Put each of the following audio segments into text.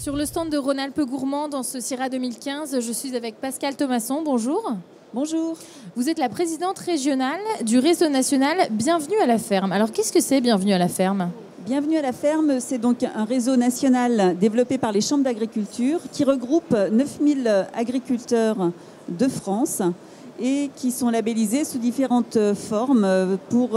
Sur le stand de Rhône-Alpes Gourmand dans ce CIRA 2015, je suis avec Pascale Thomasson. Bonjour. Bonjour. Vous êtes la présidente régionale du réseau national Bienvenue à la ferme. Alors qu'est-ce que c'est Bienvenue à la ferme ? Bienvenue à la ferme, c'est donc un réseau national développé par les chambres d'agriculture qui regroupe 9000 agriculteurs de France et qui sont labellisés sous différentes formes pour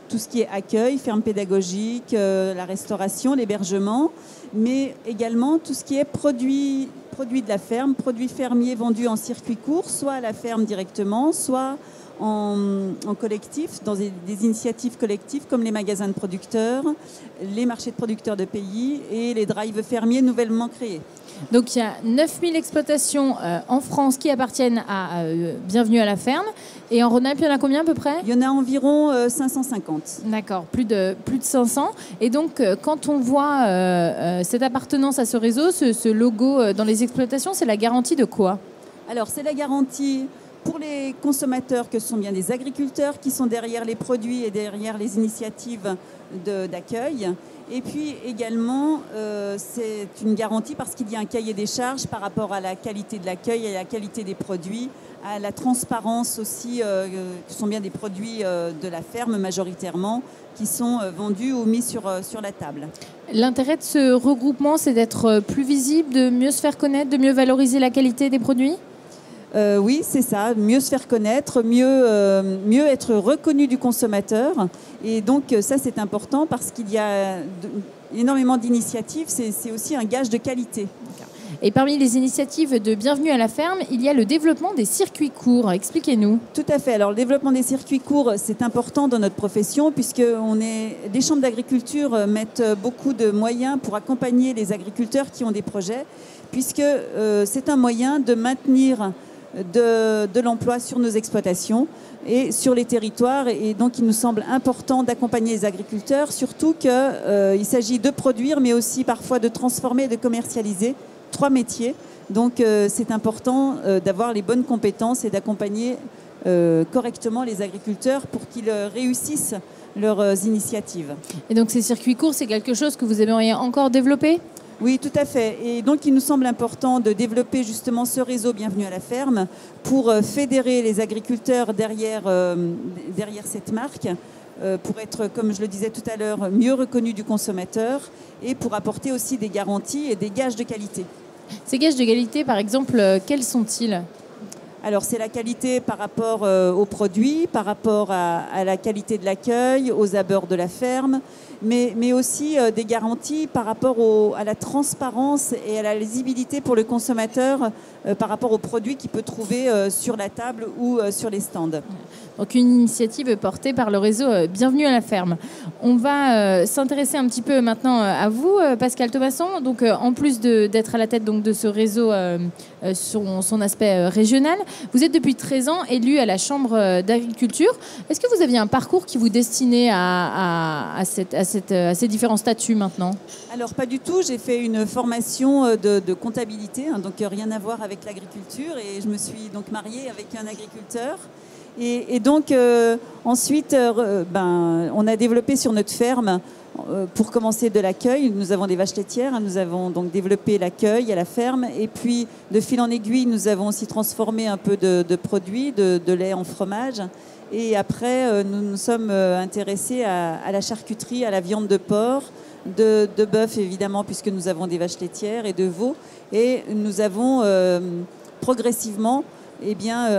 tout ce qui est accueil, ferme pédagogique, la restauration, l'hébergement, mais également tout ce qui est produits de la ferme, produits fermiers vendus en circuit court, soit à la ferme directement, soit en collectif, dans des initiatives collectives comme les magasins de producteurs, les marchés de producteurs de pays et les drives fermiers nouvellement créés. Donc il y a 9000 exploitations en France qui appartiennent à Bienvenue à la ferme. Et en Rhône-Alpes, il y en a combien à peu près ? Il y en a environ 550. D'accord, plus de 500. Et donc quand on voit cette appartenance à ce réseau, ce logo dans les exploitations, c'est la garantie de quoi ? Alors c'est la garantie pour les consommateurs que ce sont bien des agriculteurs qui sont derrière les produits et derrière les initiatives d'accueil. Et puis également, c'est une garantie parce qu'il y a un cahier des charges par rapport à la qualité de l'accueil, à la qualité des produits, à la transparence aussi, ce sont bien des produits de la ferme majoritairement qui sont vendus ou mis sur la table. L'intérêt de ce regroupement, c'est d'être plus visible, de mieux se faire connaître, de mieux valoriser la qualité des produits ? Oui, c'est ça, mieux se faire connaître, mieux être reconnu du consommateur. Et donc ça, c'est important parce qu'il y a énormément d'initiatives, c'est aussi un gage de qualité. Et parmi les initiatives de Bienvenue à la ferme, il y a le développement des circuits courts. Expliquez-nous. Tout à fait. Alors le développement des circuits courts, c'est important dans notre profession puisque les chambres d'agriculture mettent beaucoup de moyens pour accompagner les agriculteurs qui ont des projets, puisque c'est un moyen de maintenir de l'emploi sur nos exploitations et sur les territoires. Et donc, il nous semble important d'accompagner les agriculteurs, surtout qu'il s'agit de produire, mais aussi parfois de transformer et de commercialiser. 3 métiers. Donc, c'est important d'avoir les bonnes compétences et d'accompagner correctement les agriculteurs pour qu'ils réussissent leurs initiatives. Et donc, ces circuits courts, c'est quelque chose que vous aimeriez encore développer ? Oui, tout à fait. Et donc, il nous semble important de développer justement ce réseau Bienvenue à la ferme pour fédérer les agriculteurs derrière cette marque, pour être, comme je le disais tout à l'heure, mieux reconnus du consommateur et pour apporter aussi des garanties et des gages de qualité. Ces gages de qualité, par exemple, quels sont-ils ? Alors, c'est la qualité par rapport aux produits, par rapport à la qualité de l'accueil, aux abords de la ferme, mais aussi des garanties par rapport à la transparence et à la lisibilité pour le consommateur par rapport aux produits qu'il peut trouver sur la table ou sur les stands. Donc une initiative portée par le réseau Bienvenue à la ferme. On va s'intéresser un petit peu maintenant à vous, Pascale Thomasson. Donc en plus d'être à la tête donc, de ce réseau son aspect régional, vous êtes depuis 13 ans élu à la Chambre d'agriculture. Est-ce que vous aviez un parcours qui vous destinait à ces différents statuts maintenant ? Alors pas du tout, j'ai fait une formation de comptabilité, donc rien à voir avec l'agriculture, et je me suis donc mariée avec un agriculteur. Et donc ensuite, on a développé sur notre ferme, pour commencer, de l'accueil. Nous avons des vaches laitières, nous avons donc développé l'accueil à la ferme, et puis de fil en aiguille, nous avons aussi transformé un peu de produits, de lait en fromage. Et après, nous nous sommes intéressés à la charcuterie, à la viande de porc, de bœuf évidemment, puisque nous avons des vaches laitières, et de veau. Et nous avons progressivement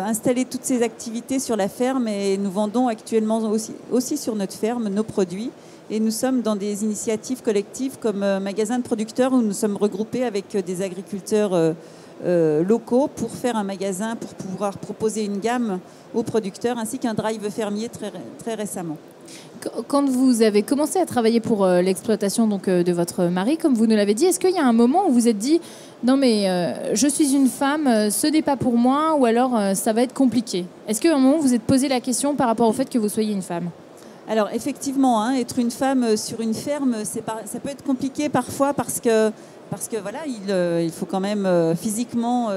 installer toutes ces activités sur la ferme, et nous vendons actuellement aussi sur notre ferme nos produits. Et nous sommes dans des initiatives collectives comme Magasins de producteurs, où nous sommes regroupés avec des agriculteurs locaux pour faire un magasin, pour pouvoir proposer une gamme aux producteurs, ainsi qu'un drive fermier très récemment. Quand vous avez commencé à travailler pour l'exploitation donc, de votre mari, comme vous nous l'avez dit, est-ce qu'il y a un moment où vous vous êtes dit « Non mais je suis une femme, ce n'est pas pour moi » ou alors « ça va être compliqué ». Est-ce qu'à un moment vous vous êtes posé la question par rapport au fait que vous soyez une femme ? Alors effectivement, être une femme sur une ferme, ça peut être compliqué parfois parce que voilà, il faut quand même physiquement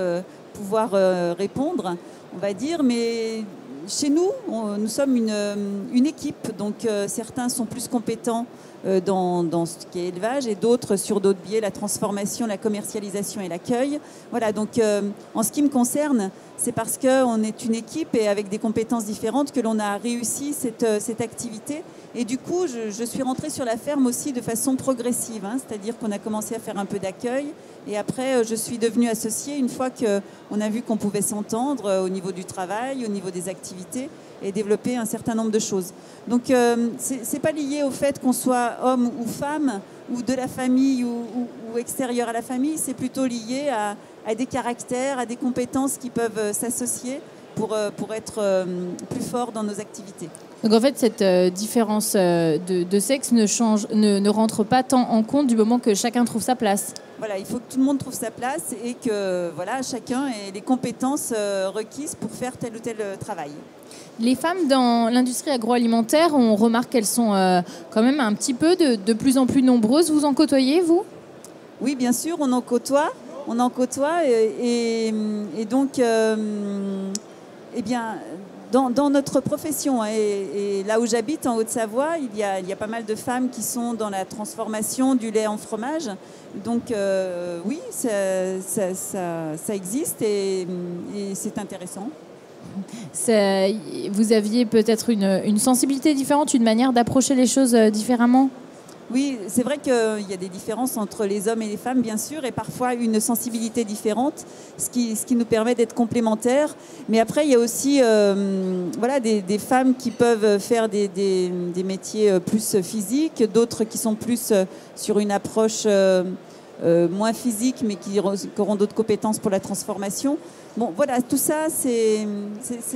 pouvoir répondre, on va dire, mais chez nous, nous sommes une équipe, donc certains sont plus compétents dans ce qui est élevage et d'autres sur d'autres biais, la transformation, la commercialisation et l'accueil. Voilà, donc en ce qui me concerne, c'est parce qu'on est une équipe et avec des compétences différentes que l'on a réussi cette activité. Et du coup, je suis rentrée sur la ferme aussi de façon progressive, hein, c'est-à-dire qu'on a commencé à faire un peu d'accueil et après je suis devenue associée une fois qu'on a vu qu'on pouvait s'entendre au niveau du travail, au niveau des activités et développer un certain nombre de choses. Donc c'est pas lié au fait qu'on soit homme ou femme ou de la famille ou extérieur à la famille, c'est plutôt lié à des caractères, à des compétences qui peuvent s'associer pour être plus forts dans nos activités. Donc en fait, cette différence de sexe ne rentre pas tant en compte du moment que chacun trouve sa place. Voilà, il faut que tout le monde trouve sa place et que voilà, chacun ait les compétences requises pour faire tel ou tel travail. Les femmes dans l'industrie agroalimentaire, on remarque qu'elles sont quand même un petit peu de plus en plus nombreuses. Vous en côtoyez, vous ? Oui, bien sûr, on en côtoie. Et donc, eh bien, dans notre profession, et là où j'habite, en Haute-Savoie, il y a pas mal de femmes qui sont dans la transformation du lait en fromage. Donc, oui, ça existe et c'est intéressant. Vous aviez peut-être une sensibilité différente, une manière d'approcher les choses différemment ? Oui, c'est vrai qu'il y a des différences entre les hommes et les femmes, bien sûr, et parfois une sensibilité différente, ce qui nous permet d'être complémentaires. Mais après, il y a aussi voilà, des femmes qui peuvent faire des métiers plus physiques, d'autres qui sont plus sur une approche moins physique, mais qui auront d'autres compétences pour la transformation. Bon, voilà, tout ça, c'est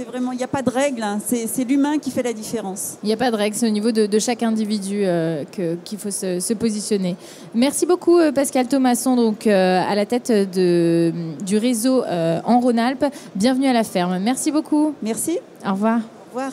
vraiment... Il n'y a pas de règle, hein, c'est l'humain qui fait la différence. Il n'y a pas de règle, c'est au niveau de chaque individu qu'il faut se positionner. Merci beaucoup, Pascal Thomasson, donc, à la tête du réseau en Rhône-Alpes. Bienvenue à la ferme. Merci beaucoup. Merci. Au revoir. Au revoir.